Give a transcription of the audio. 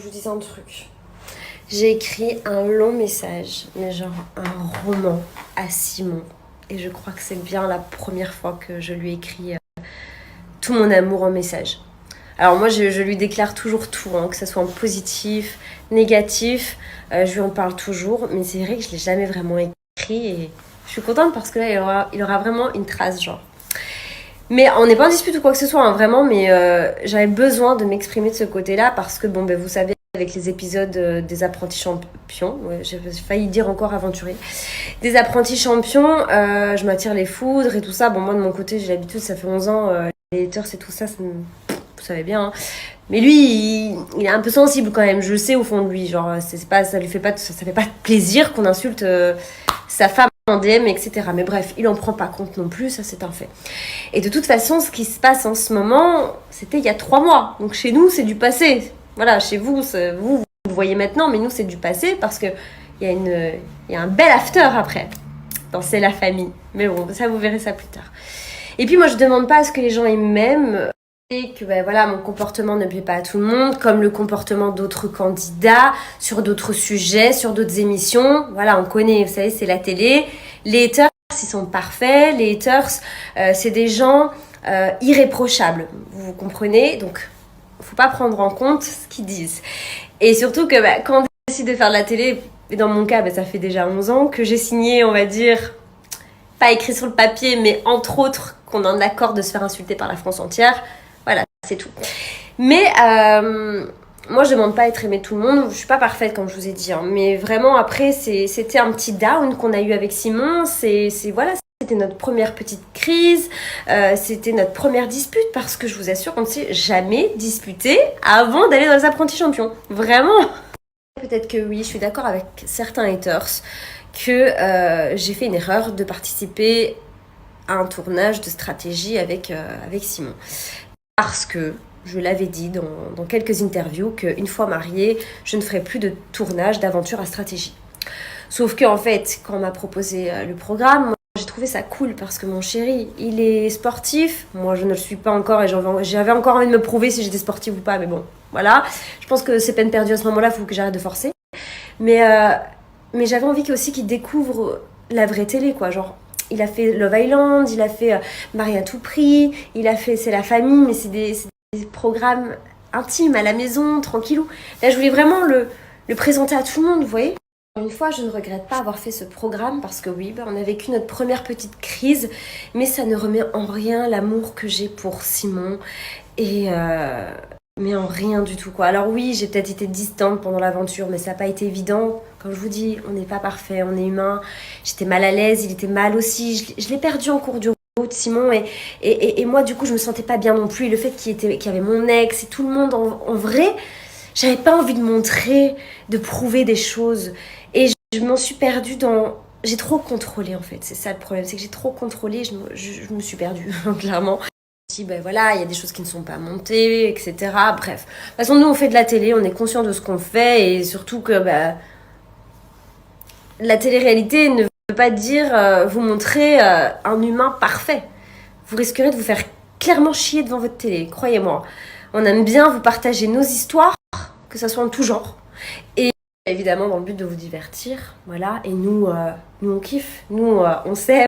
Je vous dis un truc. J'ai écrit un long message, mais genre un roman à Simon. Et je crois que c'est bien la première fois que je lui écris tout mon amour en message. Alors moi, je lui déclare toujours tout, hein, que ce soit en positif, négatif. Je lui en parle toujours, mais c'est vrai que je ne l'ai jamais vraiment écrit. Et je suis contente parce que là, il aura vraiment une trace, genre. Mais on n'est pas en dispute ou quoi que ce soit, hein, vraiment, mais j'avais besoin de m'exprimer de ce côté-là parce que, bon, ben, vous savez, avec les épisodes des apprentis champions, ouais, j'ai failli dire encore aventuriers, des apprentis champions, je m'attire les foudres et tout ça. Bon, moi, de mon côté, j'ai l'habitude, ça fait 11 ans, les haters et tout ça, vous savez bien, hein. Mais lui, il est un peu sensible quand même, je le sais au fond de lui, genre, c'est pas, ça lui fait pas, ça fait pas plaisir qu'on insulte sa femme en DM, etc. Mais bref, il en prend pas compte non plus, ça c'est un fait. Et de toute façon, ce qui se passe en ce moment, c'était il y a 3 mois. Donc chez nous, c'est du passé. Voilà, chez vous, vous le voyez maintenant, mais nous, c'est du passé parce qu'il y a un bel after après. Dans C'est la famille. Mais bon, ça, vous verrez ça plus tard. Et puis moi, je demande pas à ce que les gens m'aiment. Et que ben voilà, mon comportement ne plaît pas à tout le monde, comme le comportement d'autres candidats, sur d'autres sujets, sur d'autres émissions. Voilà, on connaît, vous savez, c'est la télé. Les haters, ils sont parfaits. Les haters, c'est des gens irréprochables. Vous comprenez? Donc, faut pas prendre en compte ce qu'ils disent. Et surtout que quand on décide de faire de la télé, et dans mon cas, ça fait déjà 11 ans que j'ai signé, on va dire, pas écrit sur le papier, mais entre autres, qu'on est en accord de se faire insulter par la France entière. Voilà, c'est tout. Mais moi, je demande pas à être aimée de tout le monde. Je suis pas parfaite, comme je vous ai dit, hein. Mais vraiment, après, c'était un petit down qu'on a eu avec Simon. Voilà, c'était notre première petite crise. C'était notre première dispute parce que je vous assure, on ne s'est jamais disputé avant d'aller dans les apprentis champions. Vraiment. Peut-être que oui, je suis d'accord avec certains haters que j'ai fait une erreur de participer à un tournage de stratégie avec Simon. Parce que je l'avais dit dans quelques interviews qu'une fois mariée, je ne ferai plus de tournage d'aventure à stratégie. Sauf qu'en fait, quand on m'a proposé le programme, moi, j'ai trouvé ça cool parce que mon chéri, il est sportif. Moi, je ne le suis pas encore et j'avais encore envie de me prouver si j'étais sportive ou pas. Mais bon, voilà. Je pense que c'est peine perdue à ce moment-là, il faut que j'arrête de forcer. Mais j'avais envie aussi qu'il découvre la vraie télé, quoi. Genre, il a fait Love Island, il a fait Marie à tout prix, il a fait C'est la famille, mais c'est des programmes intimes, à la maison, tranquillou. Là, je voulais vraiment le présenter à tout le monde, vous voyez. Une fois, je ne regrette pas avoir fait ce programme parce que oui, on a vécu notre première petite crise, mais ça ne remet en rien l'amour que j'ai pour Simon. Mais en rien du tout, quoi. Alors oui, j'ai peut-être été distante pendant l'aventure, mais ça n'a pas été évident. Comme je vous dis, on n'est pas parfait, on est humain. J'étais mal à l'aise, il était mal aussi. Je l'ai perdu en cours de route, Simon. Et moi, du coup, je me sentais pas bien non plus. Et le fait qu'il y avait mon ex et tout le monde, en vrai, j'avais pas envie de montrer, de prouver des choses. Et je m'en suis perdue dans... J'ai trop contrôlé, en fait. C'est ça le problème, c'est que j'ai trop contrôlé. Je me suis perdue, clairement. Ben voilà, il y a des choses qui ne sont pas montées, etc. Bref. De toute façon, nous, on fait de la télé, on est conscient de ce qu'on fait et surtout que la télé-réalité ne veut pas dire vous montrer un humain parfait. Vous risquerez de vous faire clairement chier devant votre télé, croyez-moi. On aime bien vous partager nos histoires, que ça soit en tout genre. Et évidemment, dans le but de vous divertir, voilà. Et nous on kiffe, nous, on s'aime.